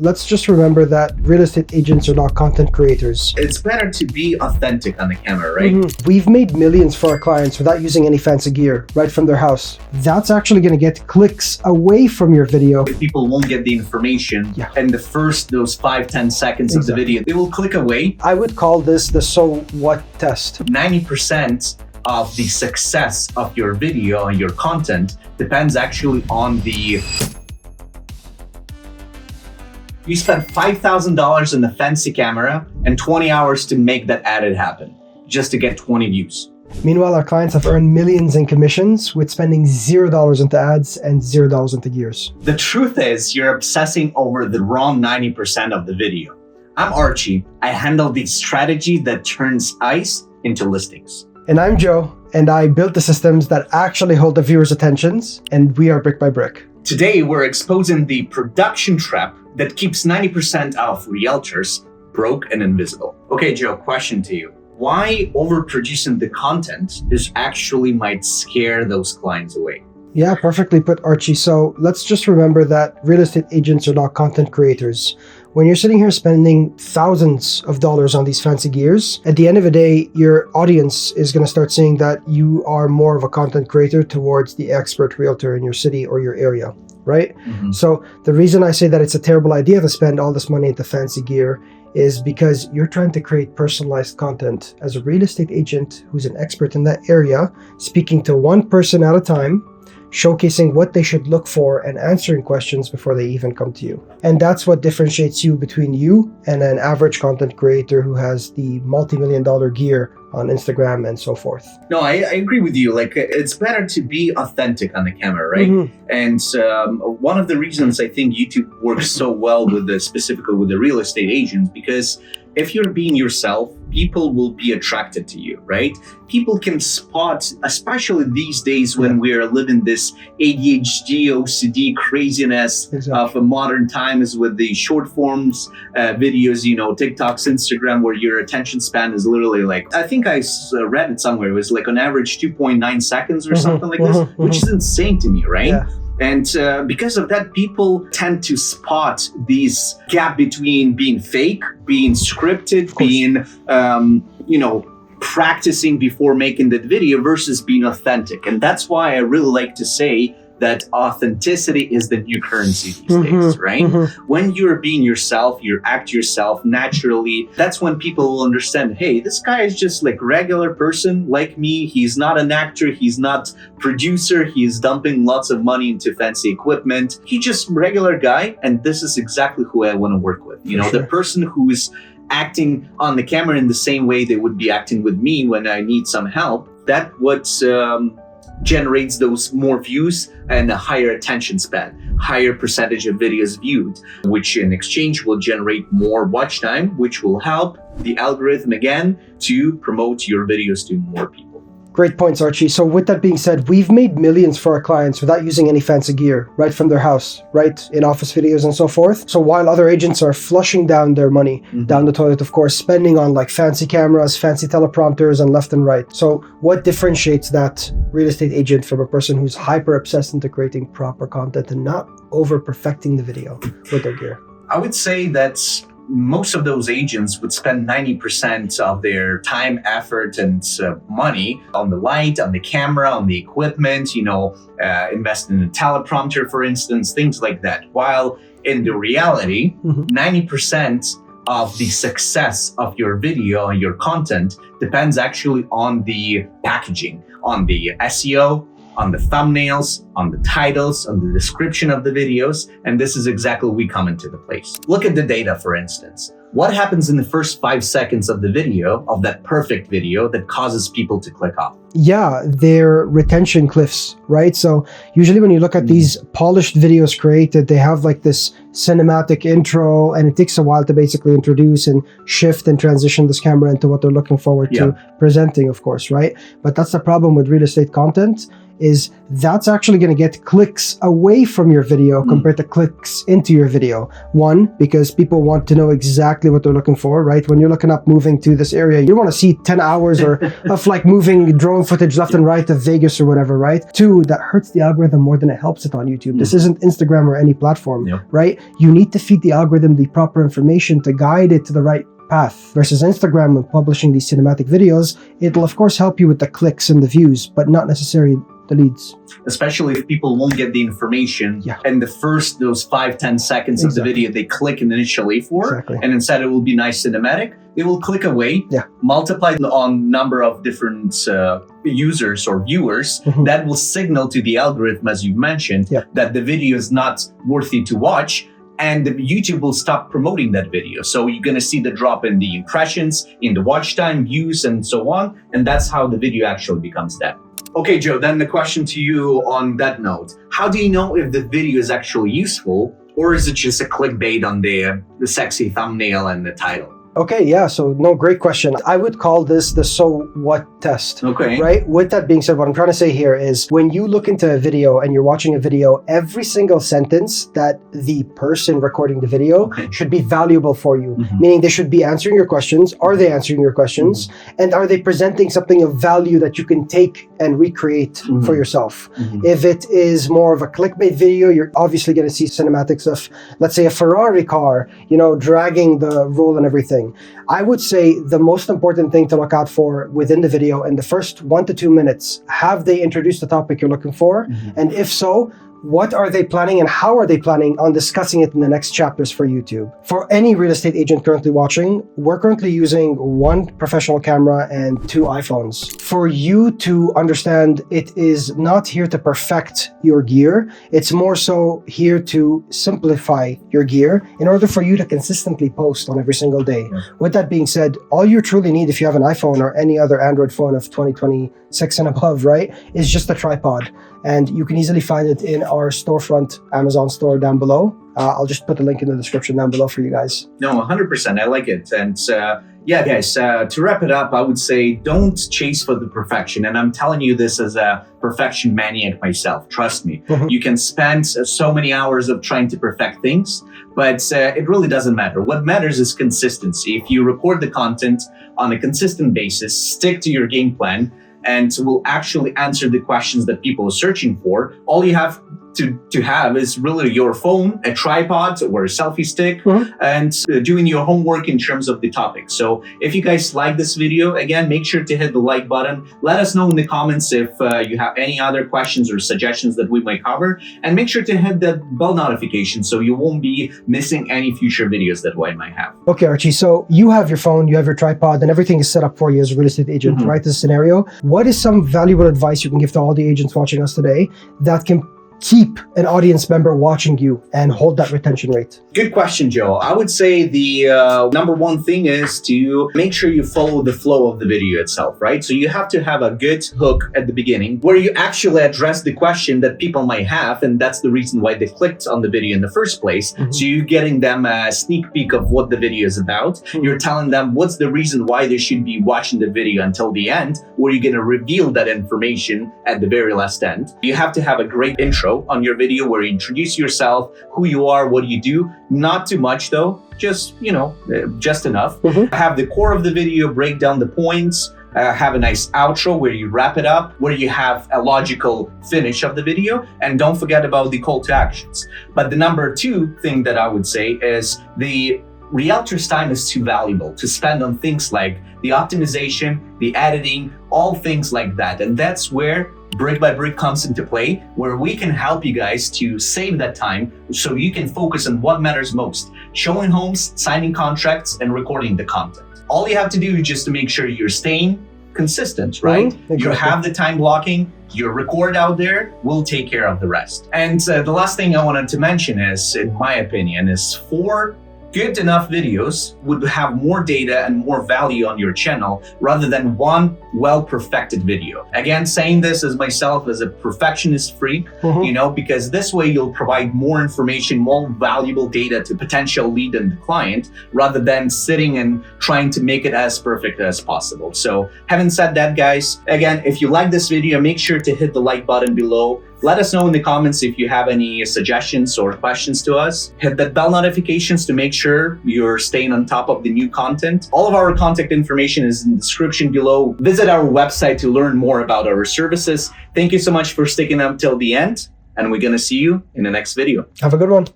Let's just remember that real estate agents are not content creators. It's better to be authentic on the camera, right? We've made millions for our clients without using any fancy gear, right from their house. That's actually going to get clicks away from your video. If people won't get the information in the first, those 5-10 seconds of the video, they will click away. I would call this the so what test. 90% of the success of your video and your content depends actually on the... You spent $5,000 in the fancy camera and 20 hours to make that edit happen, just to get 20 views. Meanwhile, our clients have earned millions in commissions with spending $0 into ads and $0 into gears. The truth is, you're obsessing over the wrong 90% of the video. I'm Archie. I handle the strategy that turns ice into listings. And I'm Joe, and I built the systems that actually hold the viewers' attentions, and we are Brick by Brick. Today, we're exposing the production trap that keeps 90% of realtors broke and invisible. Okay, Joe, question to you. Why overproducing the content actually might scare those clients away? Yeah, perfectly put, Archie. So let's just remember that real estate agents are not content creators. When you're sitting here spending thousands of dollars on these fancy gears, at the end of the day, your audience is going to start seeing that you are more of a content creator towards the expert realtor in your city or your area, right? So the reason I say that it's a terrible idea to spend all this money into fancy gear is because you're trying to create personalized content as a real estate agent who's an expert in that area, speaking to one person at a time, showcasing what they should look for and answering questions before they even come to you. And that's what differentiates you between you and an average content creator who has the multi-million-dollar gear on Instagram and so forth. No, I agree with you. Like, it's better to be authentic on the camera, right? And one of the reasons I think YouTube works so well with specifically with the real estate agents, because if you're being yourself, people will be attracted to you, right? People can spot, especially these days when we're living this ADHD, OCD craziness of a modern times with the short forms videos, you know, TikToks, Instagram, where your attention span is literally like, I think I read it somewhere, it was like on average 2.9 seconds or something like this, which is insane to me, right? And because of that, people tend to spot these gap between being fake, being scripted, being, you know, practicing before making that video versus being authentic. And that's why I really like to say that authenticity is the new currency these days, right? When you're being yourself, you act yourself naturally, that's when people will understand, hey, this guy is just like regular person like me. He's not an actor. He's not producer. He's dumping lots of money into fancy equipment. He's just regular guy. And this is exactly who I want to work with. You know, the person who is acting on the camera in the same way they would be acting with me when I need some help. That's what generates those more views and a higher attention span, higher percentage of videos viewed, which in exchange will generate more watch time, which will help the algorithm again to promote your videos to more people. Great points, Archie. So with that being said, we've made millions for our clients without using any fancy gear, right from their house, right? In office videos and so forth. So while other agents are flushing down their money down the toilet, of course, spending on like fancy cameras, fancy teleprompters and left and right. So what differentiates that real estate agent from a person who's hyper obsessed into creating proper content and not over perfecting the video with their gear? I would say that most of those agents would spend 90% of their time, effort, and money on the light, on the camera, on the equipment, you know, invest in a teleprompter, for instance, things like that. While in the reality, 90% of the success of your video and your content depends actually on the packaging, on the SEO, on the thumbnails, on the titles, on the description of the videos, and this is exactly where we come into the place. Look at the data, for instance. What happens in the first 5 seconds of the video, of that perfect video, that causes people to click off? Yeah, they're retention cliffs, right? So usually when you look at these polished videos created, they have like this cinematic intro, and it takes a while to basically introduce and shift and transition this camera into what they're looking forward to presenting, of course, right? But that's the problem with real estate content, is that's actually going going to get clicks away from your video compared to clicks into your video. One, because people want to know exactly what they're looking for, right? When you're looking up moving to this area, you want to see 10 hours or of like moving drone footage left and right of Vegas or whatever, right? Two, that hurts the algorithm more than it helps it on YouTube. This isn't Instagram or any platform, right? You need to feed the algorithm the proper information to guide it to the right path. Versus Instagram, when publishing these cinematic videos, it'll of course help you with the clicks and the views, but not necessarily the leads. Especially if people won't get the information and those 5-10 seconds of the video they click initially for, and instead it will be nice cinematic, they will click away, multiply on number of different users or viewers. That will signal to the algorithm, as you mentioned, that the video is not worthy to watch, and YouTube will stop promoting that video. So you're going to see the drop in the impressions, in the watch time, views, and so on. And that's how the video actually becomes dead. Okay, Joe, then the question to you on that note. How do you know if the video is actually useful, or is it just a clickbait on the sexy thumbnail and the title? Okay, yeah, so no, great question. I would call this the so what test, right? With that being said, what I'm trying to say here is when you look into a video and you're watching a video, every single sentence that the person recording the video should be valuable for you, meaning they should be answering your questions. Are they answering your questions? And are they presenting something of value that you can take and recreate for yourself? If it is more of a clickbait video, you're obviously going to see cinematics of, let's say, a Ferrari car, you know, dragging the roll and everything. I would say the most important thing to look out for within the video in the first 1 to 2 minutes, have they introduced the topic you're looking for? And if so, what are they planning and how are they planning on discussing it in the next chapters for YouTube? For any real estate agent currently watching, we're currently using 1 professional camera and 2 iPhones. For you to understand, it is not here to perfect your gear. It's more so here to simplify your gear in order for you to consistently post on every single day. With that being said, all you truly need if you have an iPhone or any other Android phone of 2026 and above, right, is just a tripod. And you can easily find it in our storefront Amazon store down below. I'll just put the link in the description down below for you guys. No, 100%. I like it. And yeah, guys, to wrap it up, I would say don't chase for the perfection. And I'm telling you this as a perfection maniac myself. Trust me. You can spend so many hours of trying to perfect things, but it really doesn't matter. What matters is consistency. If you record the content on a consistent basis, stick to your game plan, and will actually answer the questions that people are searching for. All you have to have is really your phone, a tripod or a selfie stick, and doing your homework in terms of the topic. So if you guys like this video, again, make sure to hit the like button. Let us know in the comments if you have any other questions or suggestions that we might cover, and make sure to hit the bell notification so you won't be missing any future videos that we might have. Okay, Archie, so you have your phone, you have your tripod, and everything is set up for you as a real estate agent, right? This scenario. What is some valuable advice you can give to all the agents watching us today that can keep an audience member watching you and hold that retention rate? Good question, Joe. I would say the number one thing is to make sure you follow the flow of the video itself, right? So you have to have a good hook at the beginning where you actually address the question that people might have, and that's the reason why they clicked on the video in the first place. So you're getting them a sneak peek of what the video is about. You're telling them what's the reason why they should be watching the video until the end, or you're going to reveal that information at the very last end. You have to have a great intro on your video where you introduce yourself, who you are, what do you do. Not too much though, just, you know, just enough. Have the core of the video, break down the points, have a nice outro where you wrap it up, where you have a logical finish of the video, and don't forget about the call to actions. But the number 2 thing that I would say is the Realtors' time is too valuable to spend on things like the optimization, the editing, all things like that. And that's where BrickByBrick comes into play, where we can help you guys to save that time so you can focus on what matters most: showing homes, signing contracts, and recording the content. All you have to do is just to make sure you're staying consistent, right? You have the time blocking, you record out there, we'll take care of the rest. And the last thing I wanted to mention is, in my opinion, is 4 good enough videos would have more data and more value on your channel rather than 1 well-perfected video. Again, saying this as myself as a perfectionist freak, you know, because this way you'll provide more information, more valuable data to potential lead and the client, rather than sitting and trying to make it as perfect as possible. So having said that, guys, again, if you like this video, make sure to hit the like button below. Let us know in the comments if you have any suggestions or questions to us. Hit the bell notifications to make sure you're staying on top of the new content. All of our contact information is in the description below. Visit our website to learn more about our services. Thank you so much for sticking up till the end, and we're gonna see you in the next video. Have a good one.